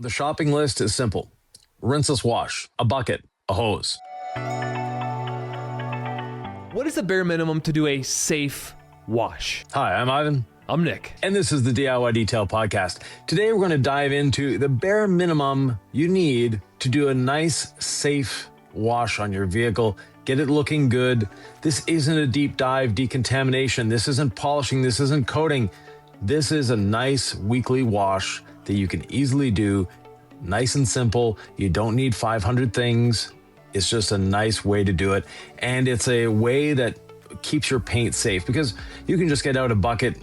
The shopping list is simple. Rinseless wash, a bucket, a hose. What is the bare minimum to do a safe wash? Hi, I'm Ivan. I'm Nick. And this is the DIY Detail Podcast. Today we're going to dive into the bare minimum you need to do a nice, safe wash on your vehicle. Get it looking good. This isn't a deep dive decontamination. This isn't polishing. This isn't coating. This is a nice weekly wash that you can easily do. Nice and simple. You don't need 500 things. It's just a nice way to do it. And it's a way that keeps your paint safe because you can just get out a bucket,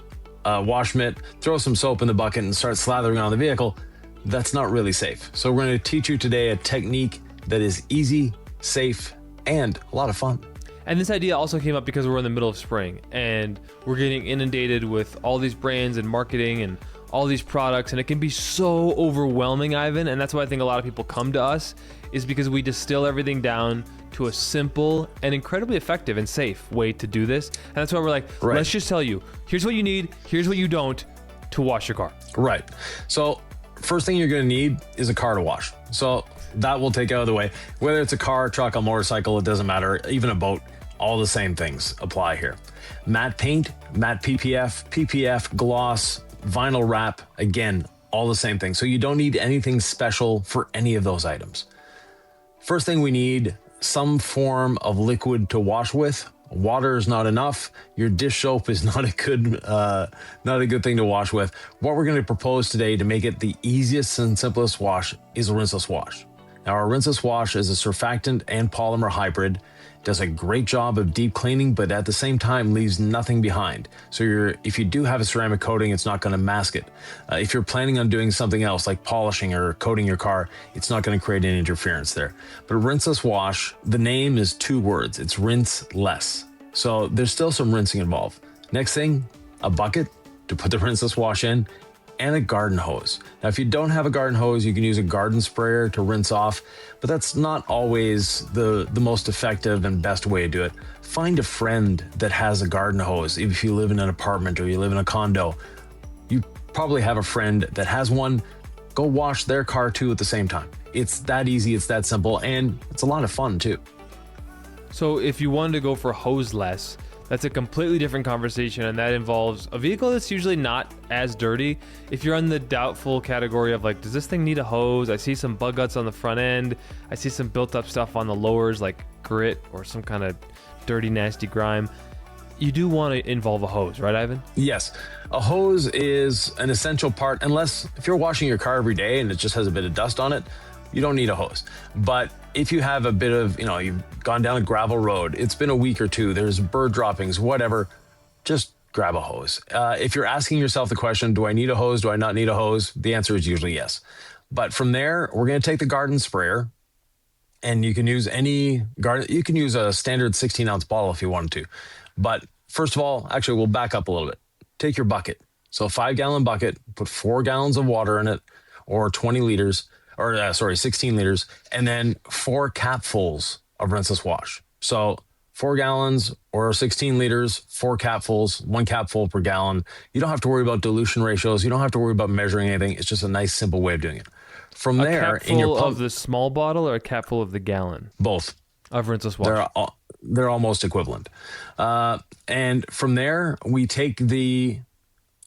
wash mitt, throw some soap in the bucket and start slathering on the vehicle. That's not really safe. So we're going to teach you today a technique that is easy, safe, and a lot of fun. And this idea also came up because we're in the middle of spring and we're getting inundated with all these brands and marketing and all these products, and it can be so overwhelming, Ivan. And that's why I think a lot of people come to us, is because we distill everything down to a simple and incredibly effective and safe way to do this. And that's why we're like, Let's just tell you, here's what you need, here's what you don't to wash your car. Right. So first thing you're going to need is a car to wash. So that will take out of the way. Whether it's a car, truck, a motorcycle, it doesn't matter. Even a boat, all the same things apply here. Matte paint, matte PPF, gloss, vinyl wrap, again, all the same thing. So you don't need anything special for any of those items. First thing we need, some form of liquid to wash with. Water is not enough. Your dish soap is not a good thing to wash with. What we're going to propose today to make it the easiest and simplest wash is a rinseless wash. Now, our rinseless wash is a surfactant and polymer hybrid. Does a great job of deep cleaning, but at the same time leaves nothing behind. So if you do have a ceramic coating, it's not going to mask it. If you're planning on doing something else like polishing or coating your car, it's not going to create any interference there. But rinseless wash, the name is 2 words. It's rinseless. So there's still some rinsing involved. Next thing, a bucket to put the rinseless wash in, and a garden hose. Now, if you don't have a garden hose, you can use a garden sprayer to rinse off, but that's not always the most effective and best way to do it. Find a friend that has a garden hose. If you live in an apartment or you live in a condo, you probably have a friend that has one. Go wash their car too at the same time. It's that easy, it's that simple, and it's a lot of fun too. So if you wanted to go for hose-less, that's a completely different conversation, and that involves a vehicle that's usually not as dirty. If you're on the doubtful category of like, does this thing need a hose? I see some bug guts on the front end. I see some built up stuff on the lowers like grit or some kind of dirty, nasty grime. You do want to involve a hose, right, Ivan? Yes. A hose is an essential part, unless if you're washing your car every day and it just has a bit of dust on it, you don't need a hose. But if you have a bit of, you've gone down a gravel road, it's been a week or two, there's bird droppings, whatever, just grab a hose. If you're asking yourself the question, do I need a hose? Do I not need a hose? The answer is usually yes. But from there, we're going to take the garden sprayer, and you can use you can use a standard 16-ounce bottle if you wanted to. But first of all, actually, we'll back up a little bit. Take your bucket. So a 5-gallon bucket, put 4 gallons of water in it, or 20 liters, 16 liters, and then 4 capfuls of rinseless wash. So 4 gallons or 16 liters, 4 capfuls, 1 capful per gallon. You don't have to worry about dilution ratios. You don't have to worry about measuring anything. It's just a nice, simple way of doing it. From there, in your of the small bottle or a capful of the gallon? Both. Of rinseless wash? They're almost equivalent. And from there, we take the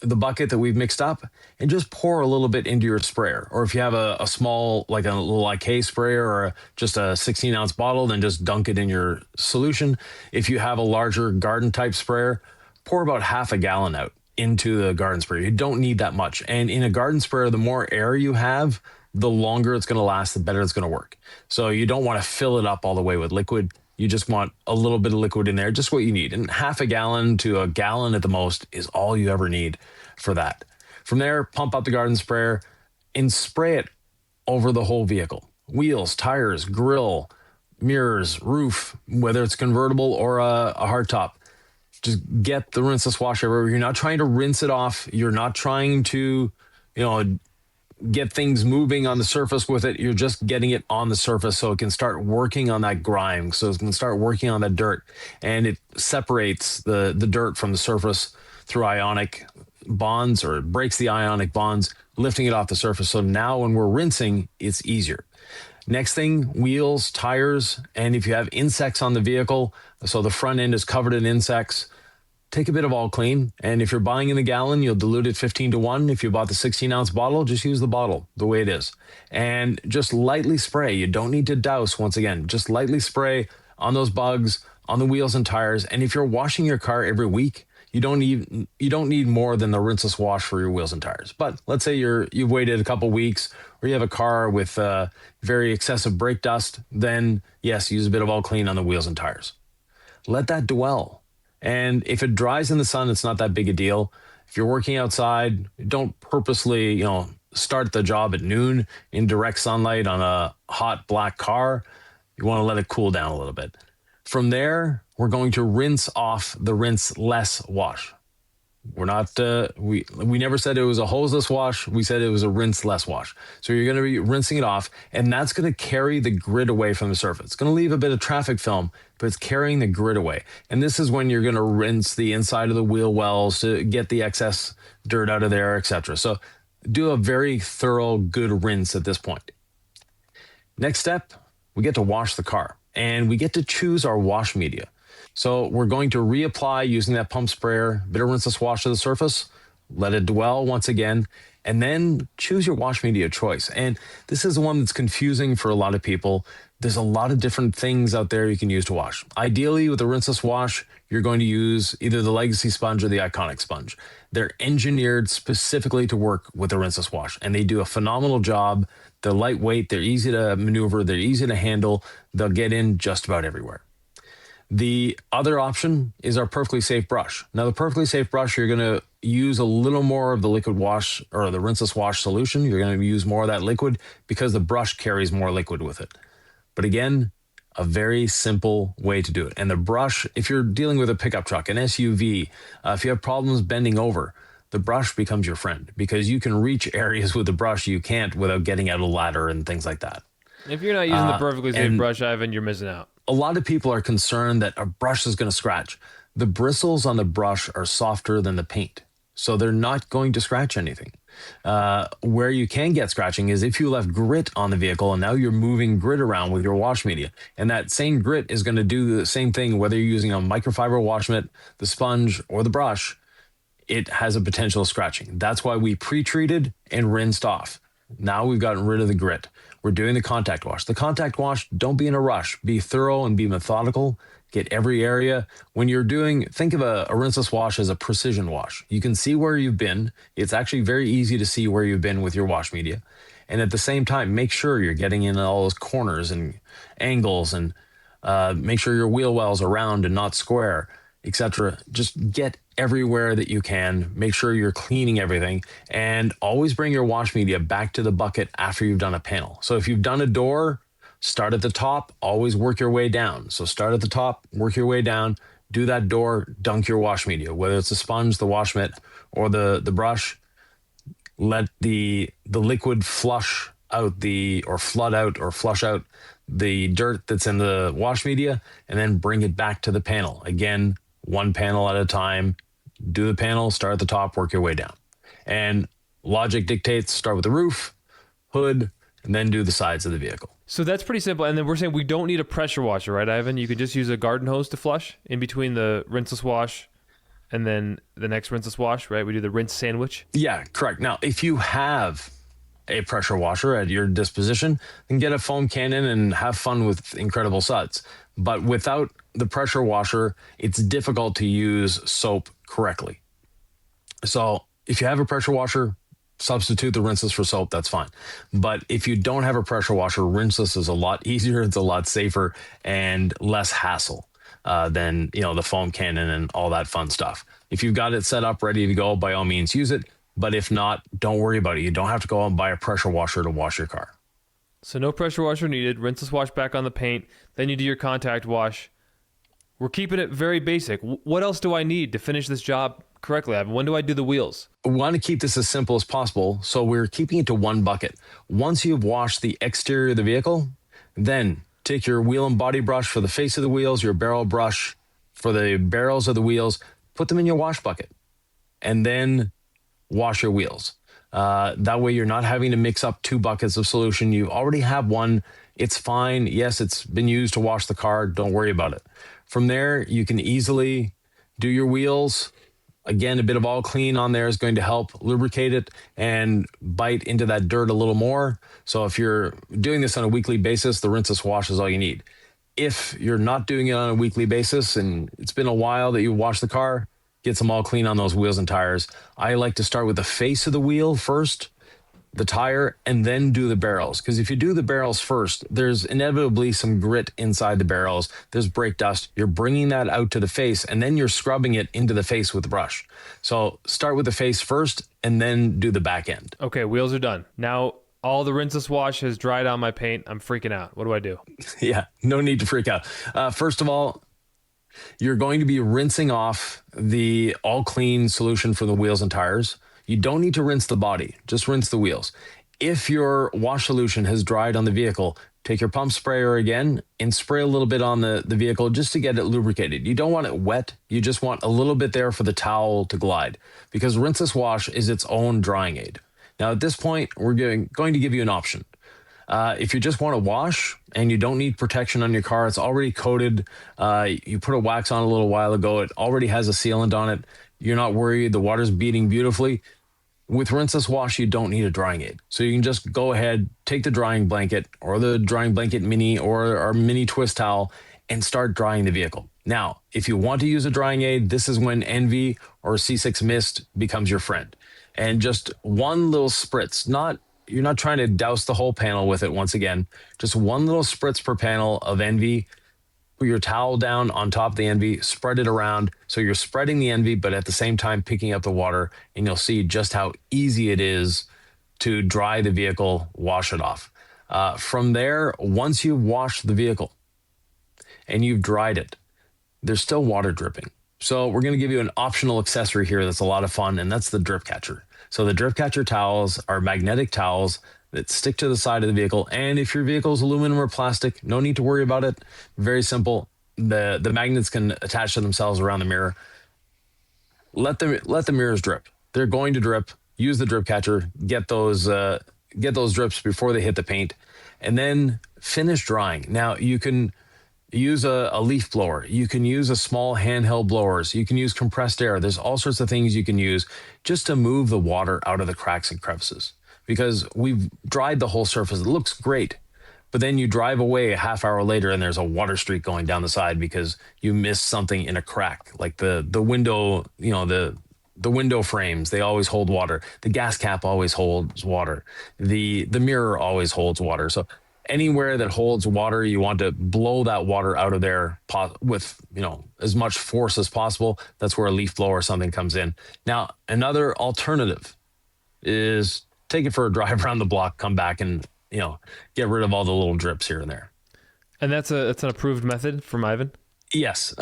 bucket that we've mixed up and just pour a little bit into your sprayer. Or if you have a small, like a little IK sprayer or just a 16-ounce bottle, then just dunk it in your solution. If you have a larger garden type sprayer, pour about half a gallon out into the garden sprayer. You don't need that much. And in a garden sprayer, the more air you have, the longer it's going to last, the better it's going to work. So you don't want to fill it up all the way with liquid. You just want a little bit of liquid in there, just what you need. And half a gallon to a gallon at the most is all you ever need for that. From there, pump up the garden sprayer and spray it over the whole vehicle. Wheels, tires, grill, mirrors, roof, whether it's convertible or a hard top. Just get the rinseless wash everywhere. You're not trying to rinse it off. You're not trying to, get things moving on the surface with it. You're just getting it on the surface so it can start working on that grime, so it can start working on that dirt, and it separates the dirt from the surface through ionic bonds, or it breaks the ionic bonds, lifting it off the surface. So now when we're rinsing, it's easier. Next thing, wheels, tires, and if you have insects on the vehicle, so the front end is covered in insects, take a bit of all clean. And if you're buying in the gallon, you'll dilute it 15-1. If you bought the 16-ounce bottle, just use the bottle the way it is. And just lightly spray. You don't need to douse, once again. Just lightly spray on those bugs, on the wheels and tires. And if you're washing your car every week, you don't need more than the rinseless wash for your wheels and tires. But let's say you've waited a couple weeks, or you have a car with very excessive brake dust, then yes, use a bit of all clean on the wheels and tires. Let that dwell. And if it dries in the sun, it's not that big a deal. If you're working outside, don't purposely, start the job at noon in direct sunlight on a hot black car. You want to let it cool down a little bit. From there, we're going to rinse off the rinseless wash. We're not, we never said it was a hoseless wash. We said it was a rinseless wash. So you're going to be rinsing it off, and that's going to carry the grit away from the surface. It's going to leave a bit of traffic film, but it's carrying the grit away. And this is when you're going to rinse the inside of the wheel wells to get the excess dirt out of there, etc. So do a very thorough, good rinse at this point. Next step, we get to wash the car, and we get to choose our wash media. So we're going to reapply using that pump sprayer, bit of rinseless wash to the surface, let it dwell once again, and then choose your wash media choice. And this is the one that's confusing for a lot of people. There's a lot of different things out there you can use to wash. Ideally, with the rinseless wash, you're going to use either the Legacy sponge or the Iconic sponge. They're engineered specifically to work with the rinseless wash, and they do a phenomenal job. They're lightweight, they're easy to maneuver, they're easy to handle. They'll get in just about everywhere. The other option is our Perfectly Safe brush. Now, the Perfectly Safe brush, you're going to use a little more of the liquid wash or the rinseless wash solution. You're going to use more of that liquid because the brush carries more liquid with it. But again, a very simple way to do it. And the brush, if you're dealing with a pickup truck, an SUV, if you have problems bending over, the brush becomes your friend because you can reach areas with the brush you can't without getting out of a ladder and things like that. If you're not using the Perfectly Safe brush, Ivan, you're missing out. A lot of people are concerned that a brush is going to scratch. The bristles on the brush are softer than the paint, so they're not going to scratch anything. Where you can get scratching is if you left grit on the vehicle and now you're moving grit around with your wash media. And that same grit is going to do the same thing whether you're using a microfiber wash mitt, the sponge, or the brush. It has a potential of scratching. That's why we pre-treated and rinsed off. Now we've gotten rid of the grit. We're doing the contact wash. The contact wash, don't be in a rush. Be thorough and be methodical. Get every area. When you're doing, think of a rinseless wash as a precision wash. You can see where you've been. It's actually very easy to see where you've been with your wash media. And at the same time, make sure you're getting in all those corners and angles, and make sure your wheel wells are round and not square, etc. Just get everywhere that you can. Make sure you're cleaning everything, and always bring your wash media back to the bucket after you've done a panel. So if you've done a door, start at the top, always work your way down. So start at the top, work your way down, do that door, dunk your wash media, whether it's the sponge, the wash mitt, or the brush. Let the liquid flush out flush out the dirt that's in the wash media, and then bring it back to the panel. Again, one panel at a time. Do the panel, start at the top, work your way down. And logic dictates start with the roof, hood, and then do the sides of the vehicle. So that's pretty simple. And then we're saying we don't need a pressure washer, right, Ivan? You could just use a garden hose to flush in between the rinseless wash and then the next rinseless wash, right? We do the rinse sandwich. Yeah, correct. Now, if you have a pressure washer at your disposition, then get a foam cannon and have fun with incredible suds. But without the pressure washer, it's difficult to use soap correctly. So if you have a pressure washer, substitute the rinseless for soap, that's fine. But if you don't have a pressure washer, rinseless is a lot easier, it's a lot safer, and less hassle than the foam cannon and all that fun stuff. If you've got it set up ready to go, by all means use it. But if not, don't worry about it. You don't have to go out and buy a pressure washer to wash your car. So no pressure washer needed. Rinseless wash back on the paint. Then you do your contact wash. We're keeping it very basic. What else do I need to finish this job correctly, Ivan? When do I do the wheels? We want to keep this as simple as possible, so we're keeping it to one bucket. Once you've washed the exterior of the vehicle, then take your wheel and body brush for the face of the wheels, your barrel brush for the barrels of the wheels, put them in your wash bucket. And then wash your wheels. That way you're not having to mix up 2 buckets of solution. You already have one. It's fine. Yes, it's been used to wash the car. Don't worry about it. From there, you can easily do your wheels. Again, a bit of all clean on there is going to help lubricate it and bite into that dirt a little more. So if you're doing this on a weekly basis, the rinseless wash is all you need. If you're not doing it on a weekly basis and it's been a while that you washed the car, get some all clean on those wheels and tires. I like to start with the face of the wheel first, the tire, and then do the barrels. Because if you do the barrels first, there's inevitably some grit inside the barrels. There's brake dust. You're bringing that out to the face, and then you're scrubbing it into the face with the brush. So start with the face first, and then do the back end. Okay, wheels are done. Now, all the rinseless wash has dried on my paint. I'm freaking out. What do I do? Yeah, no need to freak out. First of all, you're going to be rinsing off the all clean solution for the wheels and tires. You don't need to rinse the body, just rinse the wheels. If your wash solution has dried on the vehicle, take your pump sprayer again and spray a little bit on the vehicle just to get it lubricated. You don't want it wet. You just want a little bit there for the towel to glide, because rinseless wash is its own drying aid. Now, at this point, we're going to give you an option. If you just want to wash and you don't need protection on your car, it's already coated. You put a wax on a little while ago. It already has a sealant on it. You're not worried. The water's beating beautifully. With rinseless wash, you don't need a drying aid. So you can just go ahead, take the drying blanket or the drying blanket mini or our mini twist towel and start drying the vehicle. Now, if you want to use a drying aid, this is when Envy or C6 Mist becomes your friend. And just one little spritz, you're not trying to douse the whole panel with it once again, just one little spritz per panel of Envy. Put your towel down on top of the Envy, spread it around. So you're spreading the Envy, but at the same time picking up the water, and you'll see just how easy it is to dry the vehicle, wash it off. From there, once you've washed the vehicle and you've dried it, there's still water dripping. So we're going to give you an optional accessory here that's a lot of fun, and that's the drip catcher. So the drip catcher towels are magnetic towels that stick to the side of the vehicle. And if your vehicle is aluminum or plastic, no need to worry about it. Very simple. The magnets can attach to themselves around the mirror. Let the mirrors drip. They're going to drip. Use the drip catcher. Get those drips before they hit the paint, and then finish drying. Now you can use a leaf blower. You can use a small handheld blowers. You can use compressed air. There's all sorts of things you can use just to move the water out of the cracks and crevices, because we've dried the whole surface. It looks great, but then you drive away a half hour later and there's a water streak going down the side because you missed something in a crack, like the window, the window frames, they always hold water. The gas cap always holds water. The mirror always holds water. So anywhere that holds water, you want to blow that water out of there with, as much force as possible. That's where a leaf blower or something comes in. Now, another alternative is take it for a drive around the block, come back and, get rid of all the little drips here and there. And that's an approved method from Ivan? Yes.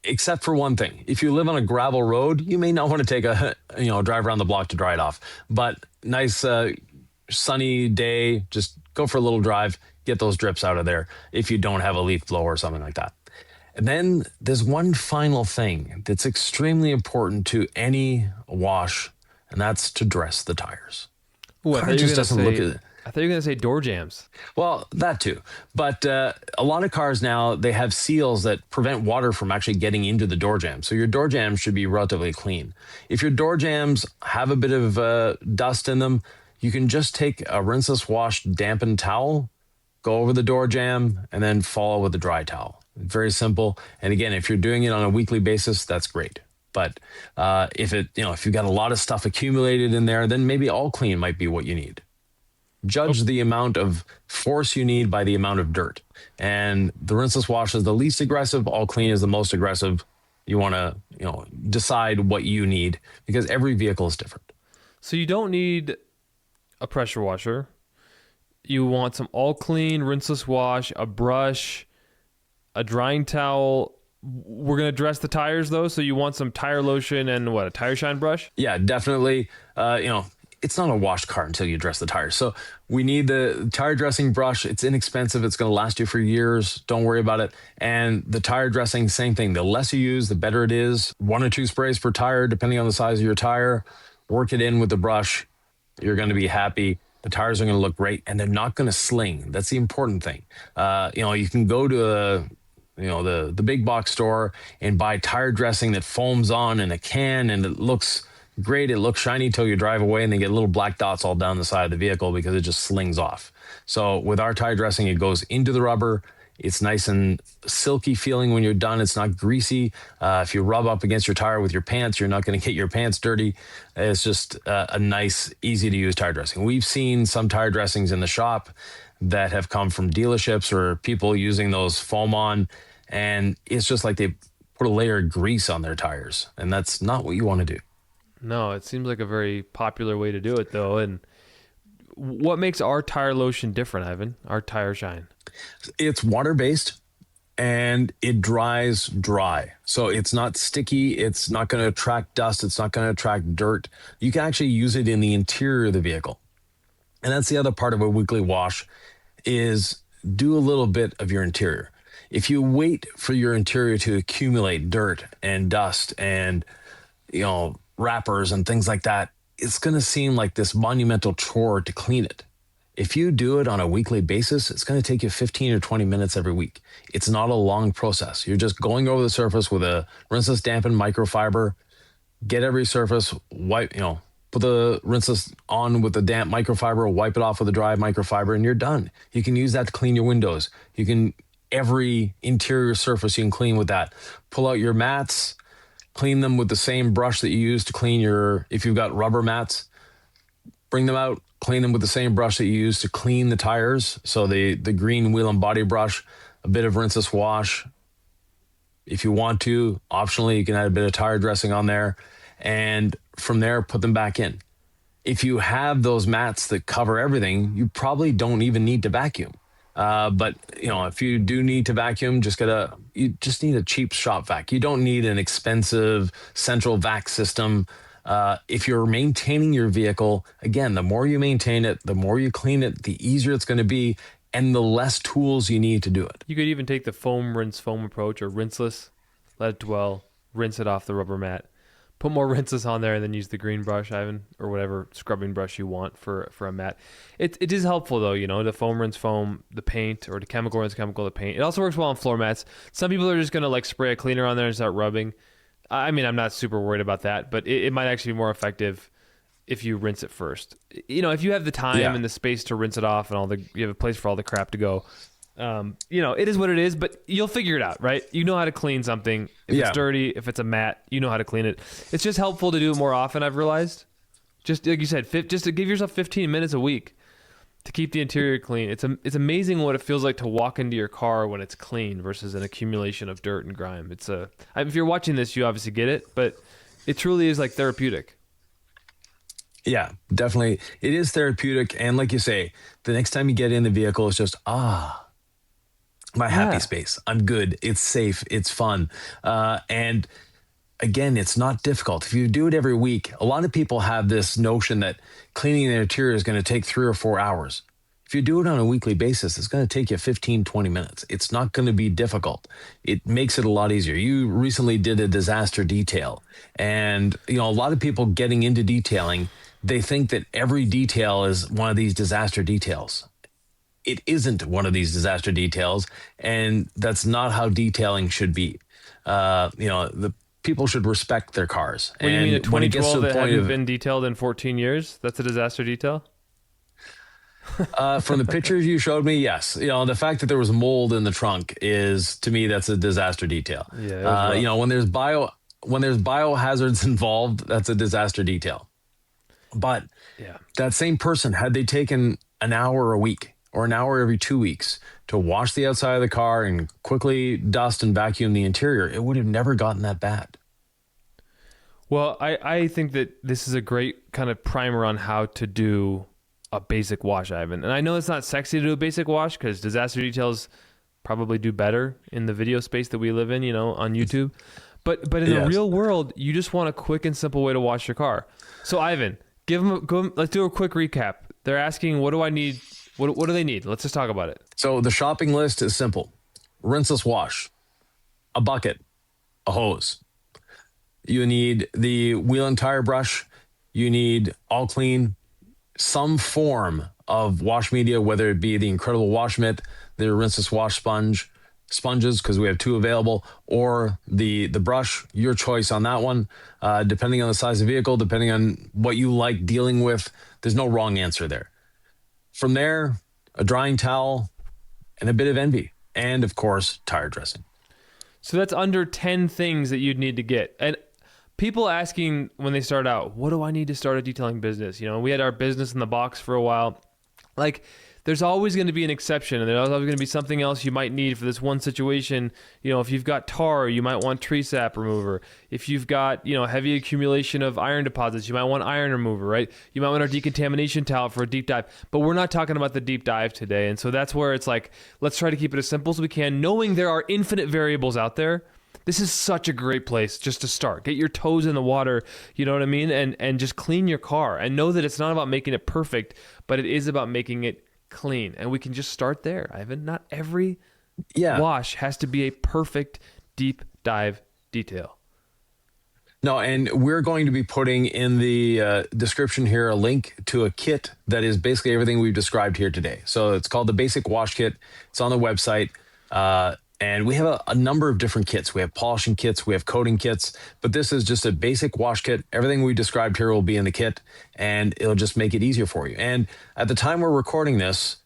Except for one thing. If you live on a gravel road, you may not want to take a drive around the block to dry it off. But nice sunny day, just go for a little drive, get those drips out of there if you don't have a leaf blower or something like that. And then there's one final thing that's extremely important to any wash, and that's to dress the tires. Ooh, I thought you were going to say door jams. Well, that too. But a lot of cars now, they have seals that prevent water from actually getting into the door jam. So your door jams should be relatively clean. If your door jams have a bit of dust in them, you can just take a rinseless wash dampened towel, go over the door jam, and then follow with a dry towel. Very simple. And again, if you're doing it on a weekly basis, that's great. But if you've got a lot of stuff accumulated in there, then maybe all clean might be what you need. Judge the amount of force you need by the amount of dirt. And the rinseless wash is the least aggressive. All clean is the most aggressive. You want to, decide what you need, because every vehicle is different. So you don't need a pressure washer. You want some all clean rinseless wash, a brush, a drying towel. We're going to dress the tires though. So you want some tire lotion and a tire shine brush? Yeah, definitely. It's not a wash car until you dress the tires. So we need the tire dressing brush. It's inexpensive. It's going to last you for years. Don't worry about it. And the tire dressing, same thing. The less you use, the better it is. 1 or 2 sprays per tire, depending on the size of your tire. work it in with the brush. You're going to be happy. The tires are going to look great, and they're not going to sling. That's the important thing. You can go to the big box store and buy tire dressing that foams on in a can, and it looks great. It looks shiny till you drive away, and they get little black dots all down the side of the vehicle because it just slings off. So with our tire dressing, it goes into the rubber. It's nice and silky feeling when you're done. It's not greasy. If you rub up against your tire with your pants, you're not going to get your pants dirty. It's just a nice, easy to use tire dressing. We've seen some tire dressings in the shop that have come from dealerships or people using those foam on, and it's just like they put a layer of grease on their tires, and that's not what you want to do. No, it seems like a very popular way to do it, though. And what makes our tire lotion different, Ivan? Our Tire Shine? It's water-based and it dries dry. So it's not sticky. It's not going to attract dust. It's not going to attract dirt. You can actually use it in the interior of the vehicle. And that's the other part of a weekly wash is do a little bit of your interior. If you wait for your interior to accumulate dirt and dust and, wrappers and things like that, it's going to seem like this monumental chore to clean it. If you do it on a weekly basis, it's going to take you 15 or 20 minutes every week. It's not a long process. You're just going over the surface with a rinseless dampened microfiber, get every surface, wipe, put the rinseless on with the damp microfiber, wipe it off with a dry microfiber, and you're done. You can use that to clean your windows. Every interior surface you can clean with that. Pull out your mats, clean them with the same brush that you use to clean if you've got rubber mats, bring them out, clean them with the same brush that you use to clean the tires. So the green wheel and body brush, a bit of rinseless wash. If you want to, optionally, you can add a bit of tire dressing on there. And from there, put them back in. If you have those mats that cover everything, you probably don't even need to vacuum. But if you do need to vacuum, you just need a cheap shop vac. You don't need an expensive central vac system. If you're maintaining your vehicle, again, the more you maintain it, the more you clean it, the easier it's going to be, and the less tools you need to do it. You could even take the foam approach or rinseless, let it dwell, rinse it off the rubber mat, put more rinseless on there, and then use the green brush, Ivan, or whatever scrubbing brush you want for a mat. It is helpful, though, the foam rinse foam, the paint, or the chemical rinse chemical, the paint. It also works well on floor mats. Some people are just going to spray a cleaner on there and start rubbing. I mean, I'm not super worried about that, but it might actually be more effective if you rinse it first. If you have the time and the space to rinse it off and you have a place for all the crap to go, it is what it is, but you'll figure it out, right? You know how to clean something. If it's dirty, if it's a mat, you know how to clean it. It's just helpful to do it more often, I've realized. Just like you said, just to give yourself 15 minutes a week to keep the interior clean. It's amazing what it feels like to walk into your car when it's clean versus an accumulation of dirt and grime. If you're watching this, you obviously get it, but it truly is like therapeutic. Yeah, definitely. It is therapeutic. And like you say, the next time you get in the vehicle, it's just, my happy space. I'm good. It's safe. It's fun. And again, it's not difficult. If you do it every week, a lot of people have this notion that cleaning their interior is going to take 3 or 4 hours. If you do it on a weekly basis, it's going to take you 15, 20 minutes. It's not going to be difficult. It makes it a lot easier. You recently did a disaster detail. And, a lot of people getting into detailing, they think that every detail is one of these disaster details. It isn't one of these disaster details, and that's not how detailing should be. The people should respect their cars. What, and you mean a 2012 that hasn't been detailed in 14 years? That's a disaster detail? From the pictures you showed me, yes. The fact that there was mold in the trunk is, to me, that's a disaster detail. Yeah, when there's biohazards involved, that's a disaster detail. But that same person, had they taken an hour a week or an hour every 2 weeks to wash the outside of the car and quickly dust and vacuum the interior, it would have never gotten that bad. Well, I think that this is a great kind of primer on how to do a basic wash, Ivan. And I know it's not sexy to do a basic wash because disaster details probably do better in the video space that we live in, on YouTube. But in the real world, you just want a quick and simple way to wash your car. So Ivan, let's do a quick recap. They're asking, what do I need? What do they need? Let's just talk about it. So the shopping list is simple. Rinseless wash, a bucket, a hose. You need the wheel and tire brush, You need all clean, some form of wash media, whether it be the incredible wash mitt, the Rinseless wash sponges, because we have two available, or the brush. Your choice on that one, depending on the size of the vehicle, depending on what you like dealing with. There's no wrong answer there. From there, a drying towel and a bit of envy, and of course, tire dressing. So that's under 10 things that you'd need to get. And people asking when they start out, what do I need to start a detailing business? You know, we had our business in the box for a while. Like, there's always going to be an exception, and there's always going to be something else you might need for this one situation. You know, if you've got tar, you might want tree sap remover. If you've got, you know, heavy accumulation of iron deposits, you might want iron remover, right? You might want our decontamination towel for a deep dive. But we're not talking about the deep dive today. And so that's where it's like, let's try to keep it as simple as we can, knowing there are infinite variables out there. This is such a great place just to start. Get your toes in the water, you know what I mean? And just clean your car. And know that it's not about making it perfect, but it is about making it clean. And we can just start there, Ivan. Not every wash has to be a perfect deep dive detail. No, and we're going to be putting in the description here a link to a kit that is basically everything we've described here today. So it's called the Basic Wash Kit. It's on the website. And we have a number of different kits. We have polishing kits, we have coating kits, but this is just a basic wash kit. Everything we described here will be in the kit, and it'll just make it easier for you. And at the time we're recording this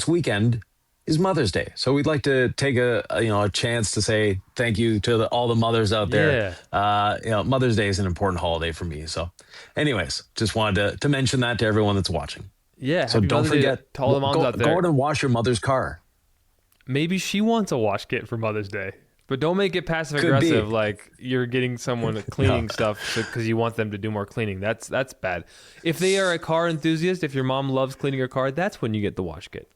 weekend is Mother's Day. So we'd like to take a chance to say thank you to all the mothers out there. Yeah. Mother's Day is an important holiday for me. So anyways, just wanted to mention that to everyone that's watching. Yeah. So don't forget to all the moms out there. Go out and wash your mother's car. Maybe she wants a wash kit for Mother's Day, but don't make it passive aggressive like you're getting someone cleaning stuff because you want them to do more cleaning. That's bad. If they are a car enthusiast, if your mom loves cleaning her car, that's when you get the wash kit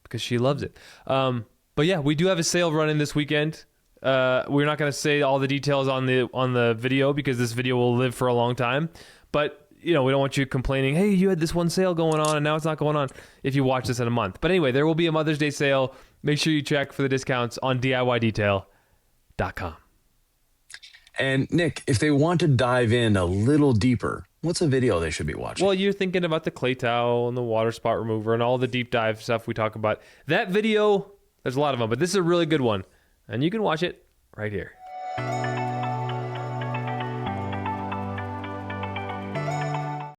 because she loves it. But yeah, we do have a sale running this weekend. We're not going to say all the details on the video because this video will live for a long time. But you know, we don't want you complaining, hey, you had this one sale going on and now it's not going on if you watch this in a month. But anyway, there will be a Mother's Day sale. Make sure you check for the discounts on DIYdetail.com. And Nick, if they want to dive in a little deeper, what's a video they should be watching? Well, you're thinking about the clay towel and the water spot remover and all the deep dive stuff we talk about. That video, there's a lot of them, but this is a really good one. And you can watch it right here.